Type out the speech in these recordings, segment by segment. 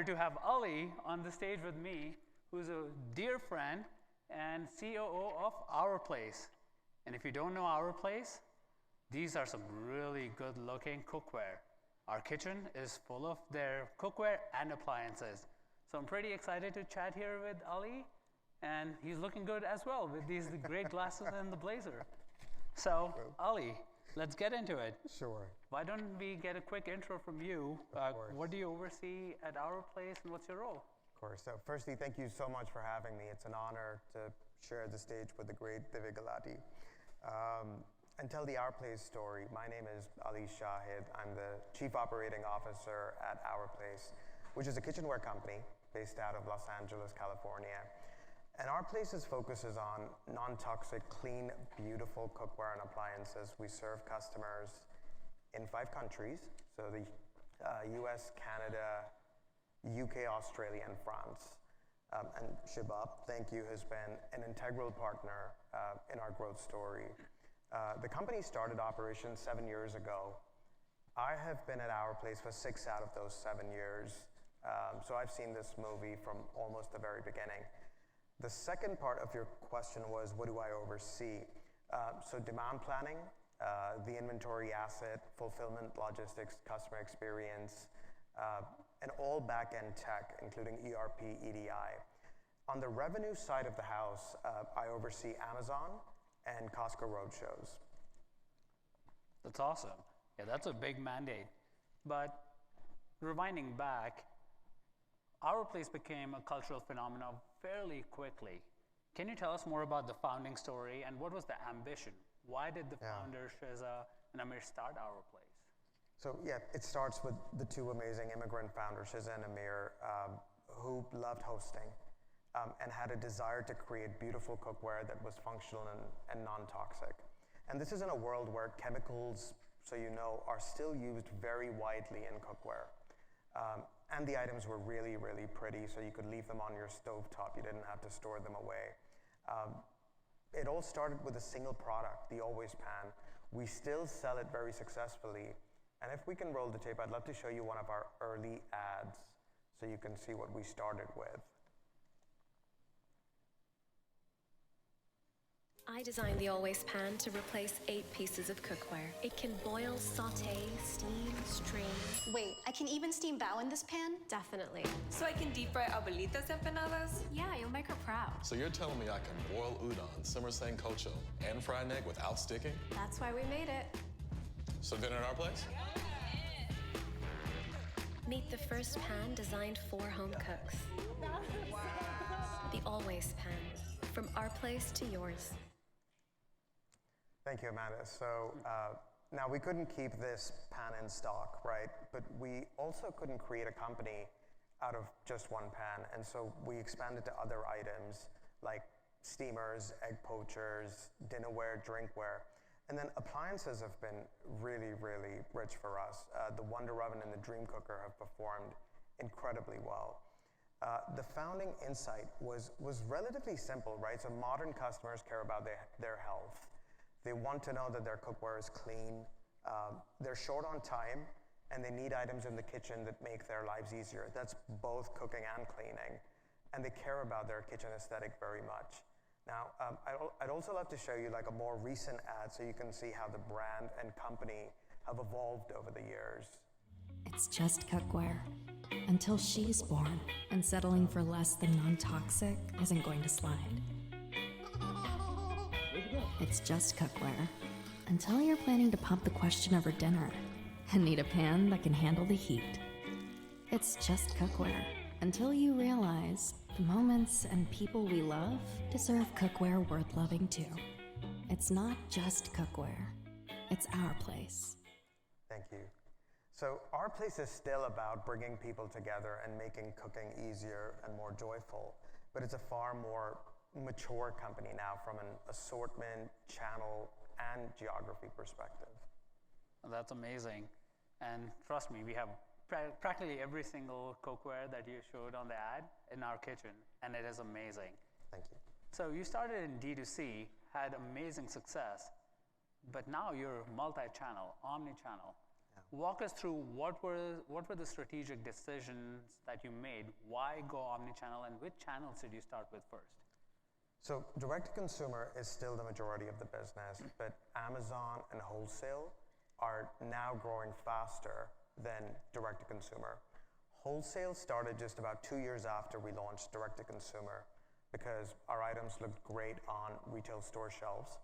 to have Ali on the stage with me, who's a dear friend and COO of Our Place. And if you don't know Our Place, these are some really good-looking cookware. Our kitchen is full of their cookware and appliances. So I'm pretty excited to chat here with Ali, and he's looking good as well with these great glasses and the blazer. So, Ali, let's get into it. Sure. Why don't we get a quick intro from you? What do you oversee at Our Place, and what's your role? Of course. So firstly, thank you so much for having me. It's an honor to share the stage with the great Divey Gulati. And tell the Our Place story. My name is Ali Shahid. I'm the Chief Operating Officer at Our Place, which is a kitchenware company based out of Los Angeles, California. And Our Place's focus is on non-toxic, clean, beautiful cookware and appliances. We serve customers in 5 countries, so the US, Canada, UK, Australia, and France. And ShipBob, thank you, has been an integral partner in our growth story. The company started operations 7 years ago. I have been at Our Place for 6 out of those 7 years. So I've seen this movie from almost the very beginning. The second part of your question was, what do I oversee? So demand planning, the inventory asset, fulfillment, logistics, customer experience, and all back-end tech, including ERP, EDI. On the revenue side of the house, I oversee Amazon and Costco roadshows. That's awesome. Yeah, that's a big mandate. But rewinding back, Our Place became a cultural phenomenon fairly quickly. Can you tell us more about the founding story and what was the ambition? Why did the founder, Sheza and Amir, start Our Place? So yeah, it starts with the 2 amazing immigrant founders, Sheza and Amir, who loved hosting and had a desire to create beautiful cookware that was functional and non-toxic. And this is in a world where chemicals, so you know, are still used very widely in cookware. And the items were really, really pretty, so you could leave them on your stovetop. You didn't have to store them away. It all started with a single product, the Always Pan. We still sell it very successfully. And if we can roll the tape, I'd love to show you one of our early ads so you can see what we started with. I designed the Always Pan to replace 8 pieces of cookware. It can boil, saute, steam, strain. Wait, I can even steam bao in this pan? Definitely. So I can deep fry abuelitas empanadas? Yeah, you'll make her proud. So you're telling me I can boil udon, simmer sancocho, and fry an egg without sticking? That's why we made it. So dinner at Our Place? Meet the first pan designed for home cooks. The Always Pan. From Our Place to yours. Thank you, Amanda. So now we couldn't keep this pan in stock, right? But we also couldn't create a company out of just one pan. And so we expanded to other items like steamers, egg poachers, dinnerware, drinkware. And then appliances have been really, really rich for us. The Wonder Oven and the Dream Cooker have performed incredibly well. The founding insight was relatively simple, right? So modern customers care about their health. They want to know that their cookware is clean. They're short on time, and they need items in the kitchen that make their lives easier. That's both cooking and cleaning. And they care about their kitchen aesthetic very much. Now, I'd also love to show you like a more recent ad so you can see how the brand and company have evolved over the years. It's just cookware. Until she's born, and settling for less than non-toxic isn't going to slide. It's just cookware. Until you're planning to pump the question over dinner and need a pan that can handle the heat. It's just cookware. Until you realize the moments and people we love deserve cookware worth loving too. It's not just cookware. It's Our Place. Thank you. So Our Place is still about bringing people together and making cooking easier and more joyful, but it's a far more mature company now from an assortment, channel, and geography perspective. That's amazing. And trust me, we have practically every single cookware that you showed on the ad in our kitchen, and it is amazing. Thank you. So you started in D2C, had amazing success, but now you're multi-channel, omni-channel. Yeah. Walk us through what were the strategic decisions that you made? Why go omnichannel, and which channels did you start with first? So direct-to-consumer is still the majority of the business, but Amazon and wholesale are now growing faster than direct-to-consumer. Wholesale started just about 2 years after we launched direct-to-consumer because our items looked great on retail store shelves,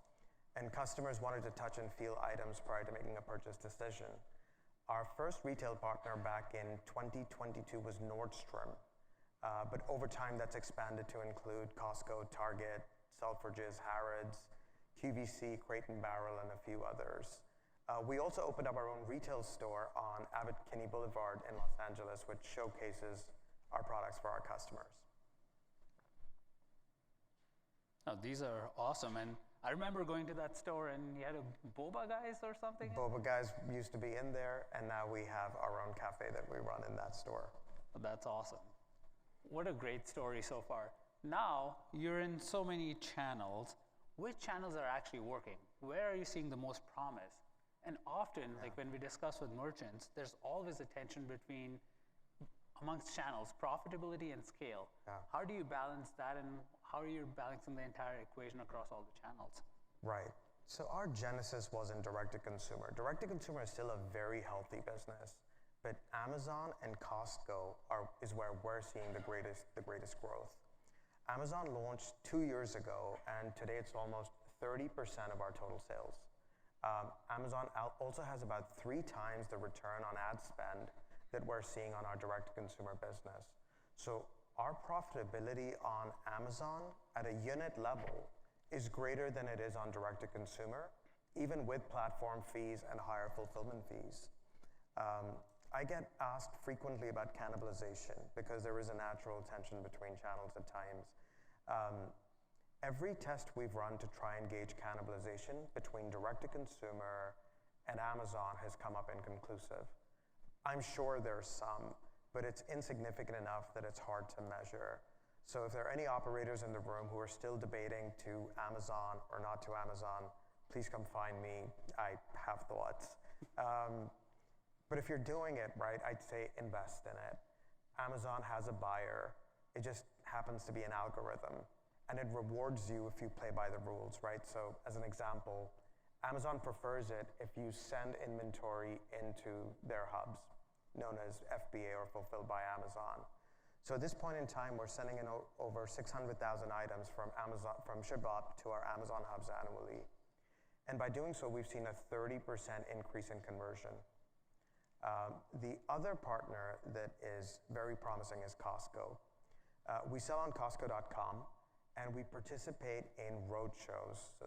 and customers wanted to touch and feel items prior to making a purchase decision. Our first retail partner back in 2022 was Nordstrom, but over time that's expanded to include Costco, Target, Selfridges, Harrods, QVC, Crate & Barrel, and a few others. We also opened up our own retail store on Abbot Kinney Boulevard in Los Angeles, which showcases our products for our customers. Oh, these are awesome. And I remember going to that store and you had a boba guys or something? Boba guys used to be in there, and now we have our own cafe that we run in that store. That's awesome. What a great story so far. Now, you're in so many channels. Which channels are actually working? Where are you seeing the most promise? And often, like when we discuss with merchants, there's always a tension between, amongst channels, profitability and scale. Yeah. How do you balance that, and how are you balancing the entire equation across all the channels? Right. So our genesis was in direct-to-consumer. Direct-to-consumer is still a very healthy business, but Amazon and Costco is where we're seeing the greatest growth. Amazon launched 2 years ago, and today it's almost 30% of our total sales. Amazon also has about 3 times the return on ad spend that we're seeing on our direct-to-consumer business. So our profitability on Amazon at a unit level is greater than it is on direct-to-consumer, even with platform fees and higher fulfillment fees. I get asked frequently about cannibalization because there is a natural tension between channels at times. Every test we've run to try and gauge cannibalization between direct-to-consumer and Amazon has come up inconclusive. I'm sure there's some, but it's insignificant enough that it's hard to measure. So if there are any operators in the room who are still debating to Amazon or not to Amazon, please come find me. I have thoughts. But if you're doing it right, I'd say invest in it. Amazon has a buyer. It just happens to be an algorithm, and it rewards you if you play by the rules, right? So as an example, Amazon prefers it if you send inventory into their hubs, known as FBA or Fulfilled by Amazon. So at this point in time, we're sending in over 600,000 items from ShipBob to our Amazon hubs annually. And by doing so, we've seen a 30% increase in conversion. The other partner that is very promising is Costco. We sell on Costco.com, and we participate in roadshows. So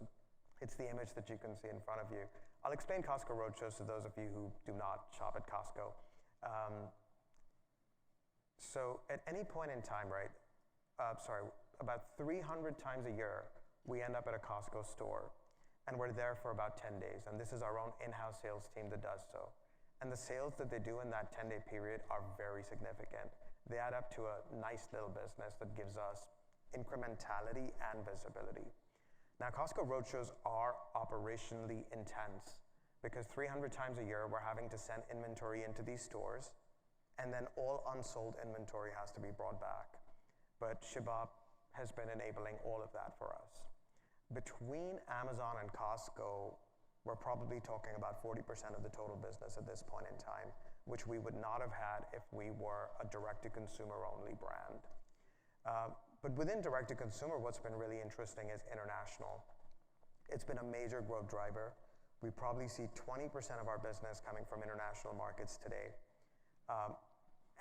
it's the image that you can see in front of you. I'll explain Costco roadshows to those of you who do not shop at Costco. So at any point in time, right, about 300 times a year, we end up at a Costco store, and we're there for about 10 days. And this is our own in-house sales team that does so. And the sales that they do in that 10-day period are very significant. They add up to a nice little business that gives us incrementality and visibility. Now, Costco roadshows are operationally intense because 300 times a year we're having to send inventory into these stores, and then all unsold inventory has to be brought back. But ShipBob has been enabling all of that for us. Between Amazon and Costco, we're probably talking about 40% of the total business at this point in time, which we would not have had if we were a direct-to-consumer only brand. But within direct-to-consumer, what's been really interesting is international. It's been a major growth driver. We probably see 20% of our business coming from international markets today.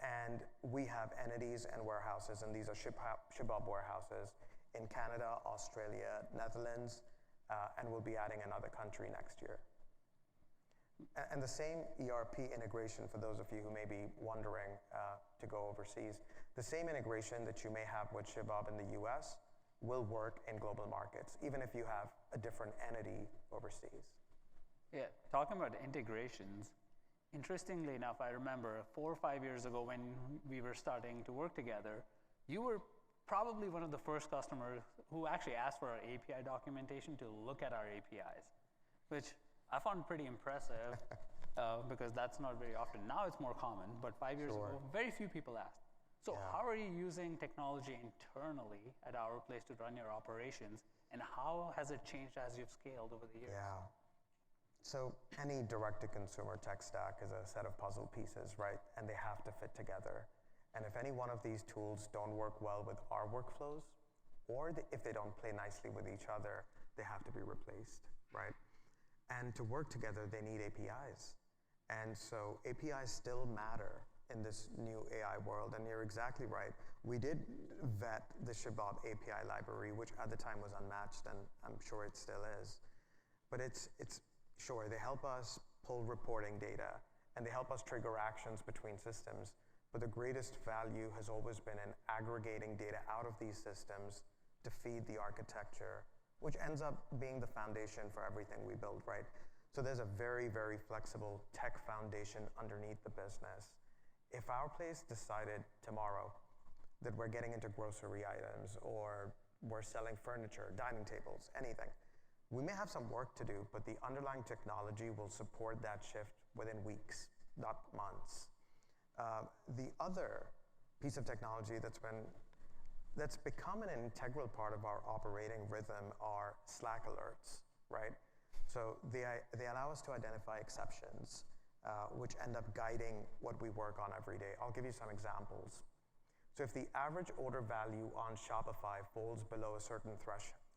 And we have entities and warehouses, and these are ShipBob warehouses in Canada, Australia, Netherlands, and we'll be adding another country next year. And the same ERP integration, for those of you who may be wondering to go overseas, the same integration that you may have with ShipBob in the US will work in global markets, even if you have a different entity overseas. Yeah, talking about integrations, interestingly enough, I remember 4 or 5 years ago when we were starting to work together, you were probably one of the first customers who actually asked for our API documentation to look at our APIs, which I found pretty impressive. because that's not very often. Now it's more common, but 5 years ago, very few people asked. So how are you using technology internally at Our Place to run your operations, and how has it changed as you've scaled over the years? Yeah. So any direct-to-consumer tech stack is a set of puzzle pieces, right? And they have to fit together. And if any one of these tools don't work well with our workflows, or if they don't play nicely with each other, they have to be replaced, right? And to work together, they need APIs. And so APIs still matter in this new AI world. And you're exactly right. We did vet the ShipBob API library, which at the time was unmatched, and I'm sure it still is. But it's sure, they help us pull reporting data, and they help us trigger actions between systems. But the greatest value has always been in aggregating data out of these systems to feed the architecture, which ends up being the foundation for everything we build, right? So there's a very, very flexible tech foundation underneath the business. If Our Place decided tomorrow that we're getting into grocery items, or we're selling furniture, dining tables, anything, we may have some work to do, but the underlying technology will support that shift within weeks, not months. The other piece of technology that's become an integral part of our operating rhythm are Slack alerts, right? So they allow us to identify exceptions, which end up guiding what we work on every day. I'll give you some examples. So if the average order value on Shopify falls below a certain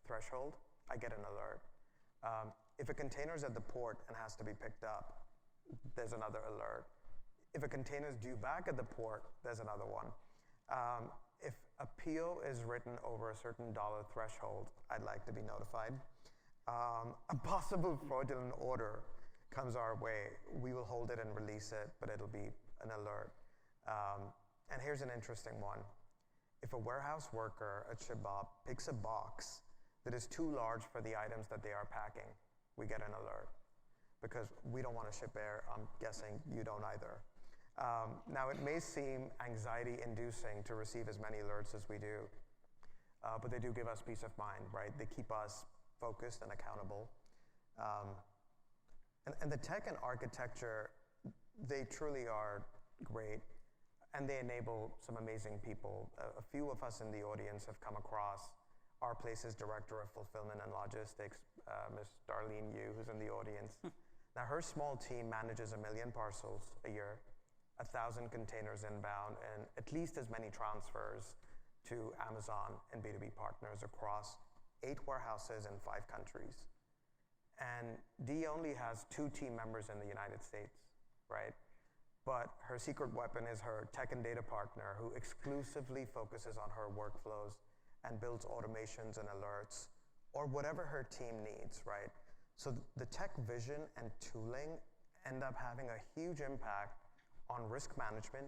threshold, I get an alert. If a container is at the port and has to be picked up, there's another alert. If a container is due back at the port, there's another one. If a PO is written over a certain dollar threshold, I'd like to be notified. A possible fraudulent order comes our way, we will hold it and release it, but it'll be an alert. And here's an interesting one. If a warehouse worker at ShipBob picks a box that is too large for the items that they are packing, we get an alert. Because we don't want to ship air, I'm guessing you don't either. Now, it may seem anxiety-inducing to receive as many alerts as we do, but they do give us peace of mind, right? They keep us focused and accountable. And the tech and architecture, they truly are great, and they enable some amazing people. A few of us in the audience have come across Our Place's Director of Fulfillment and Logistics, Ms. Darlene Yu, who's in the audience. Now, her small team manages 1 million parcels a year, 1,000 containers inbound, and at least as many transfers to Amazon and B2B partners across 8 warehouses in 5 countries. And Dee only has 2 team members in the United States, right? But her secret weapon is her tech and data partner, who exclusively focuses on her workflows and builds automations and alerts, or whatever her team needs, right? So the tech vision and tooling end up having a huge impact on risk management,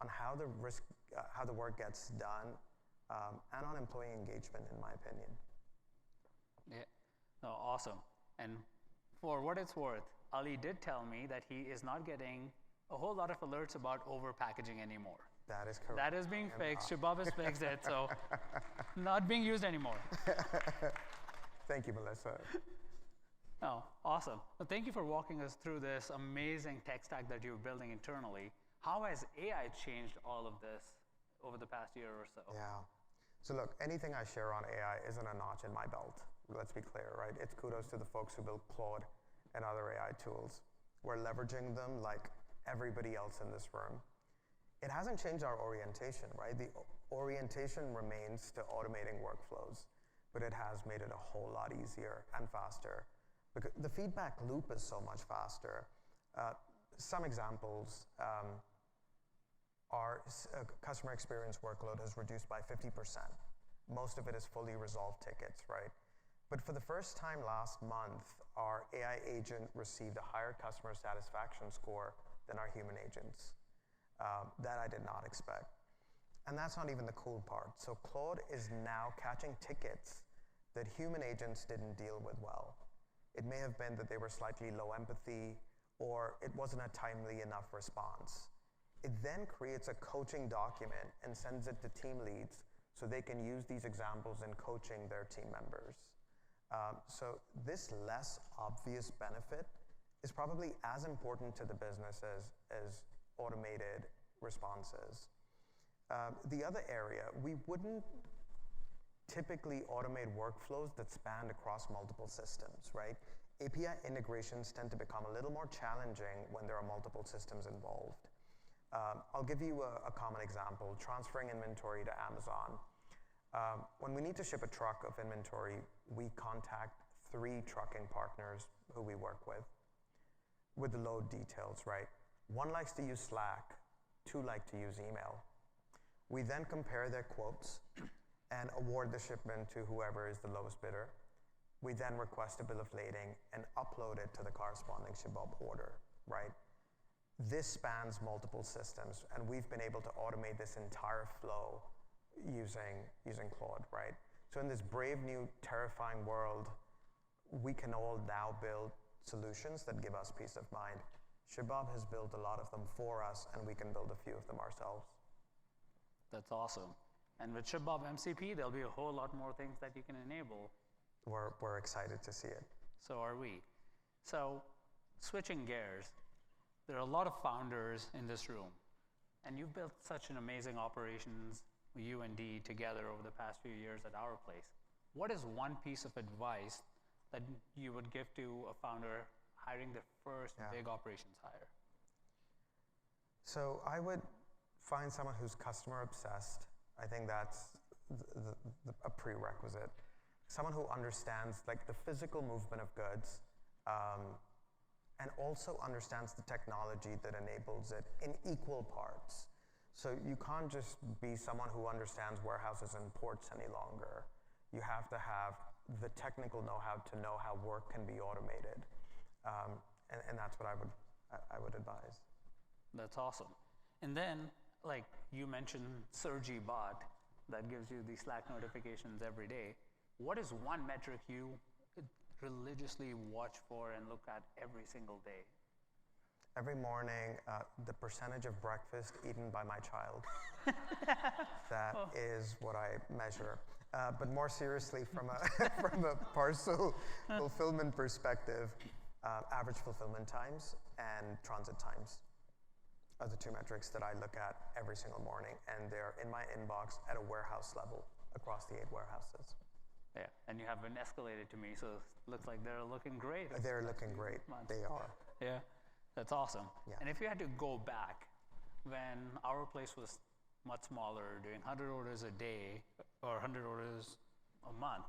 on how the work gets done, and on employee engagement, in my opinion. Yeah, no, awesome. And for what it's worth, Ali did tell me that he is not getting a whole lot of alerts about over-packaging anymore. That is correct. That is being fixed. ShipBob has fixed it, so not being used anymore. Thank you, Melissa. Oh, awesome. Well, thank you for walking us through this amazing tech stack that you're building internally. How has AI changed all of this over the past year or so? Yeah. So look, anything I share on AI isn't a notch in my belt. Let's be clear, right? It's kudos to the folks who built Claude and other AI tools. We're leveraging them like everybody else in this room. It hasn't changed our orientation, right? The orientation remains to automating workflows, but it has made it a whole lot easier and faster. Because the feedback loop is so much faster. Some examples, our customer experience workload has reduced by 50%. Most of it is fully resolved tickets, right? But for the first time last month, our AI agent received a higher customer satisfaction score than our human agents. That I did not expect. And that's not even the cool part. So Claude is now catching tickets that human agents didn't deal with well. It may have been that they were slightly low empathy, or it wasn't a timely enough response. It then creates a coaching document and sends it to team leads so they can use these examples in coaching their team members. So this less obvious benefit is probably as important to the business as automated responses. The other area, we wouldn't typically automate workflows that spanned across multiple systems, right? API integrations tend to become a little more challenging when there are multiple systems involved. I'll give you a common example, transferring inventory to Amazon. When we need to ship a truck of inventory, we contact 3 trucking partners who we work with the load details, right? 1 likes to use Slack, 2 like to use email. We then compare their quotes and award the shipment to whoever is the lowest bidder. We then request a bill of lading and upload it to the corresponding ShipBob order, right? This spans multiple systems, and we've been able to automate this entire flow using Claude, right? So in this brave new terrifying world, we can all now build solutions that give us peace of mind. ShipBob has built a lot of them for us, and we can build a few of them ourselves. That's awesome. And with ShipBob MCP, there'll be a whole lot more things that you can enable. We're excited to see it. So are we. So switching gears, there are a lot of founders in this room, and you've built such an amazing operations, you and Dee, together over the past few years at our place. What is one piece of advice that you would give to a founder hiring their first big operations hire? So I would find someone who's customer obsessed. I think that's a prerequisite. Someone who understands like the physical movement of goods, and also understands the technology that enables it in equal parts. So you can't just be someone who understands warehouses and ports any longer. You have to have the technical know-how to know how work can be automated, and that's what I would advise. That's awesome. And then, like you mentioned, Surgy Bot that gives you the Slack notifications every day. What is one metric you religiously watch for and look at every single day? Every morning, the percentage of breakfast eaten by my child. That is what I measure. But more seriously, from a parcel fulfillment perspective, average fulfillment times and transit times are the 2 metrics that I look at every single morning, and they're in my inbox at a warehouse level across the 8 warehouses. Yeah, and you have been escalated to me, so it looks like they're looking great. They're looking great. They are. Yeah, that's awesome. Yeah. And if you had to go back, when our place was much smaller, doing 100 orders a day or 100 orders a month,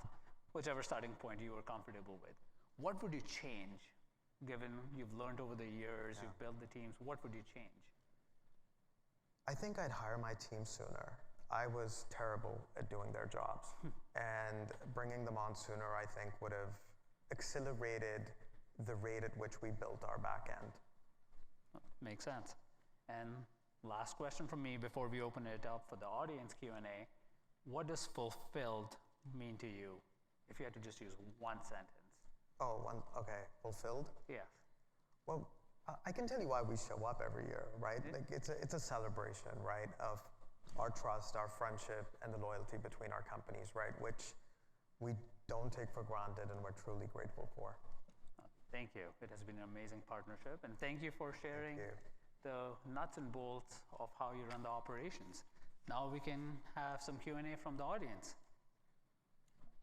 whichever starting point you were comfortable with, what would you change, given you've learned over the years, you've built the teams, what would you change? I think I'd hire my team sooner. I was terrible at doing their jobs, and bringing them on sooner, I think, would have accelerated the rate at which we built our back end. Makes sense. And last question from me before we open it up for the audience Q&A. What does fulfilled mean to you if you had to just use one sentence? Okay, fulfilled? Yes. Well, I can tell you why we show up every year, right? Yeah. Like it's a celebration, right, of our trust, our friendship, and the loyalty between our companies, right, which we don't take for granted and we're truly grateful for. Thank you. It has been an amazing partnership, and thank you for sharing the nuts and bolts of how you run the operations. Now we can have some Q&A from the audience.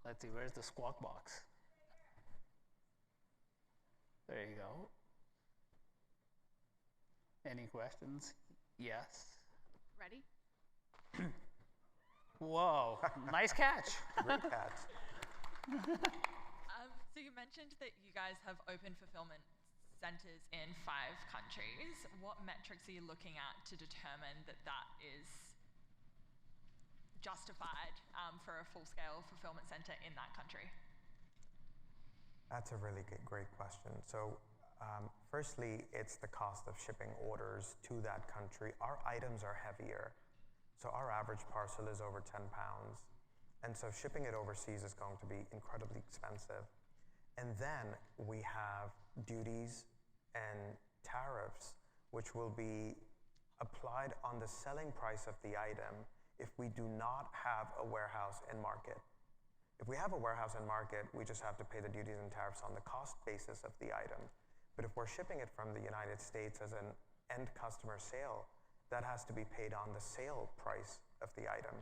Let's see, where's the squawk box? There you go. Any questions? Yes. Ready? Whoa, nice catch. Great catch. So you mentioned that you guys have open fulfillment centers in 5 countries. What metrics are you looking at to determine that that is justified for a full-scale fulfillment center in that country? That's a really great question. So firstly, it's the cost of shipping orders to that country. Our items are heavier. So our average parcel is over 10 pounds. And so shipping it overseas is going to be incredibly expensive. And then we have duties and tariffs, which will be applied on the selling price of the item if we do not have a warehouse in market. If we have a warehouse in market, we just have to pay the duties and tariffs on the cost basis of the item. But if we're shipping it from the United States as an end customer sale, that has to be paid on the sale price of the item.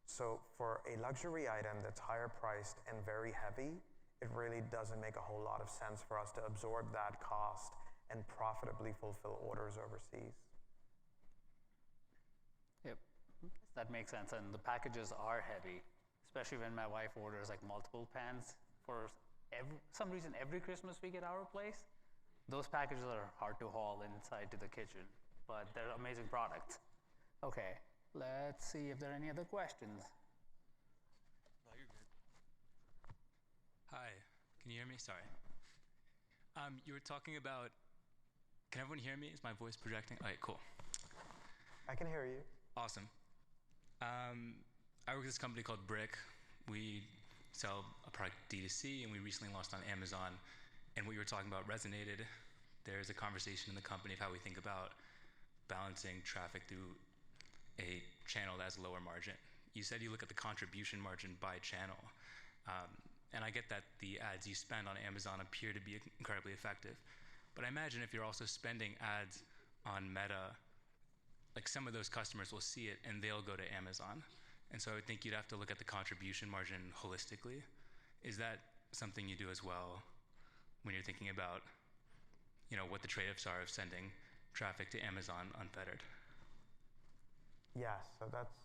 So for a luxury item that's higher priced and very heavy, it really doesn't make a whole lot of sense for us to absorb that cost and profitably fulfill orders overseas. Yep, that makes sense. And the packages are heavy, especially when my wife orders like multiple pans for some reason every Christmas we get our place. Those packages are hard to haul inside to the kitchen, but they're amazing products. Okay, let's see if there are any other questions. No, you're good. Hi, can you hear me? Sorry. You were talking about, can everyone hear me? Is my voice projecting? All right, cool. I can hear you. Awesome. I work at this company called Brick. We sell a product D2C, and we recently launched on Amazon. And what you were talking about resonated. There's a conversation in the company of how we think about balancing traffic through a channel that has a lower margin. You said you look at the contribution margin by channel. And I get that the ads you spend on Amazon appear to be incredibly effective. But I imagine if you're also spending ads on Meta, like some of those customers will see it and they'll go to Amazon. And so I would think you'd have to look at the contribution margin holistically. Is that something you do as well when you're thinking about, you know, what the trade-offs are of sending traffic to Amazon unfettered? Yes, so that's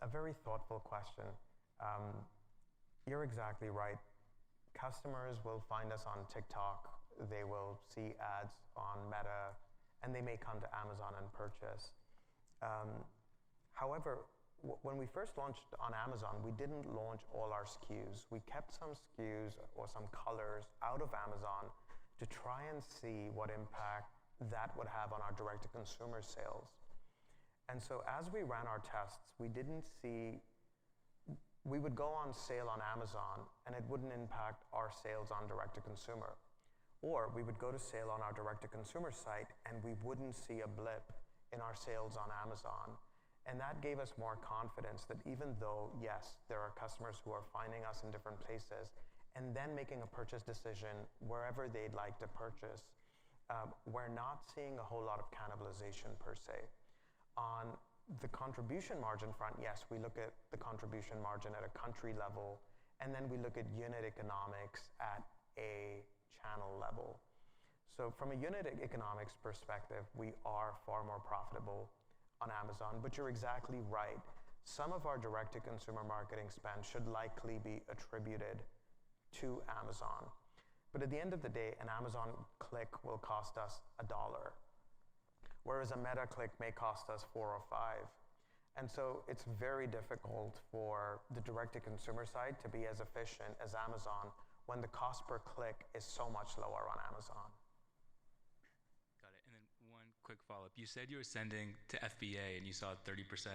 a very thoughtful question. You're exactly right. Customers will find us on TikTok, they will see ads on Meta, and they may come to Amazon and purchase. However, when we first launched on Amazon, we didn't launch all our SKUs. We kept some SKUs or some colors out of Amazon to try and see what impact that would have on our direct-to-consumer sales. And so as we ran our tests, we didn't see, we would go on sale on Amazon and it wouldn't impact our sales on direct-to-consumer. Or we would go to sale on our direct-to-consumer site and we wouldn't see a blip in our sales on Amazon. And that gave us more confidence that even though, yes, there are customers who are finding us in different places and then making a purchase decision wherever they'd like to purchase, we're not seeing a whole lot of cannibalization per se. On the contribution margin front, yes, we look at the contribution margin at a country level, and then we look at unit economics at a channel level. So from a unit economics perspective, we are far more profitable on Amazon, but you're exactly right. Some of our direct-to-consumer marketing spend should likely be attributed to Amazon. But at the end of the day, an Amazon click will cost us $1, whereas a Meta click may cost us $4 or $5. And so it's very difficult for the direct-to-consumer side to be as efficient as Amazon when the cost per click is so much lower on Amazon. Got it. And then one quick follow-up. You said you were sending to FBA and you saw a 30%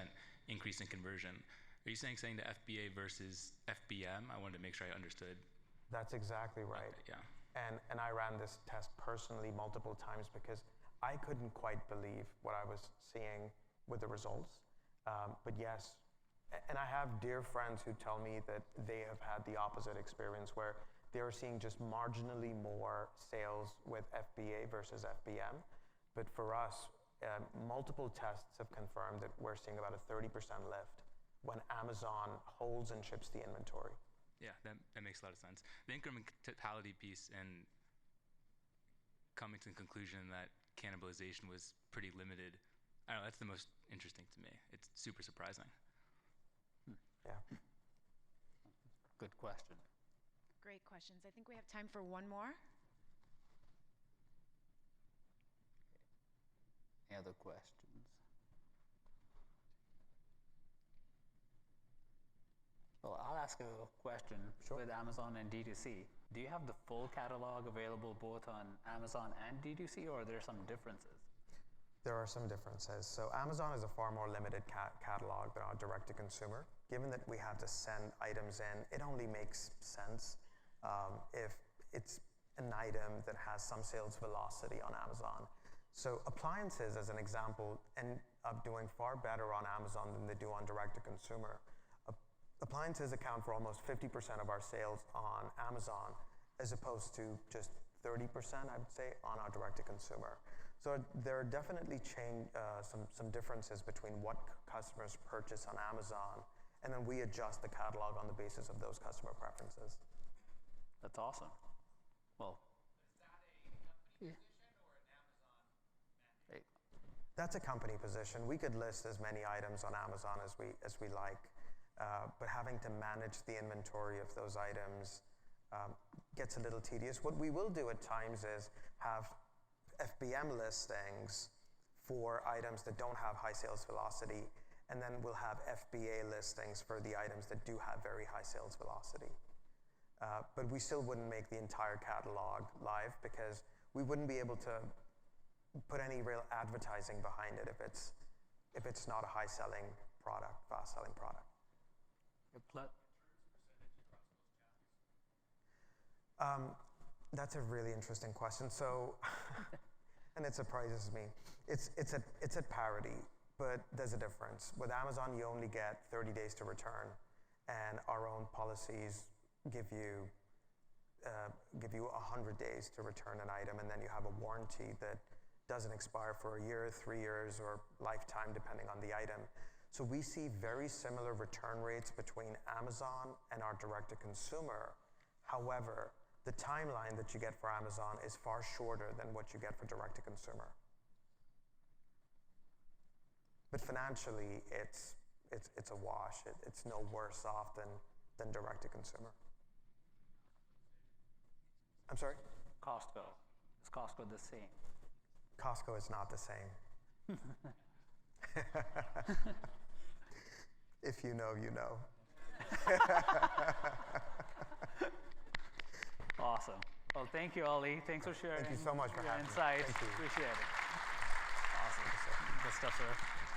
increase in conversion. Are you saying to FBA versus FBM? I wanted to make sure I understood. That's exactly right. Okay, yeah. And I ran this test personally multiple times because I couldn't quite believe what I was seeing with the results. But yes, and I have dear friends who tell me that they have had the opposite experience where they are seeing just marginally more sales with FBA versus FBM. But for us, multiple tests have confirmed that we're seeing about a 30% lift when Amazon holds and ships the inventory. Yeah, that makes a lot of sense. The incrementality piece and coming to the conclusion that cannibalization was pretty limited, I don't know, that's the most interesting to me. It's super surprising. Yeah. Good question. Great questions. I think we have time for one more. Any other questions? Well, I'll ask a question. Sure. With Amazon and D2C. Do you have the full catalog available both on Amazon and D2C, or are there some differences? There are some differences. So Amazon is a far more limited catalog than our direct-to-consumer. Given that we have to send items in, it only makes sense if it's an item that has some sales velocity on Amazon. So appliances, as an example, end up doing far better on Amazon than they do on direct-to-consumer. Appliances account for almost 50% of our sales on Amazon, as opposed to just 30%, I would say, on our direct-to-consumer. So there are definitely some differences between what customers purchase on Amazon, and then we adjust the catalog on the basis of those customer preferences. That's awesome. Well, Is that a company position or an Amazon mandate? That's a company position. We could list as many items on Amazon as we like, but having to manage the inventory of those items gets a little tedious. What we will do at times is have FBM listings for items that don't have high sales velocity, and then we'll have FBA listings for the items that do have very high sales velocity. But we still wouldn't make the entire catalog live because we wouldn't be able to put any real advertising behind it if it's not a high-selling product, fast-selling product. That's a really interesting question. So, and it surprises me. It's at parity, but there's a difference. With Amazon, you only get 30 days to return, and our own policies give you 100 days to return an item, and then you have a warranty that doesn't expire for a year, 3 years, or lifetime, depending on the item. So we see very similar return rates between Amazon and our direct-to-consumer. However, the timeline that you get for Amazon is far shorter than what you get for direct-to-consumer. But financially, it's a wash. It's no worse off than direct-to-consumer. I'm sorry? Costco. Is Costco the same? Costco is not the same. If you know, you know. Awesome. Well, thank you, Ali. Thanks for sharing. Thank you so much for your having me. insights. Thank you. Appreciate it. Awesome. Good stuff, sir.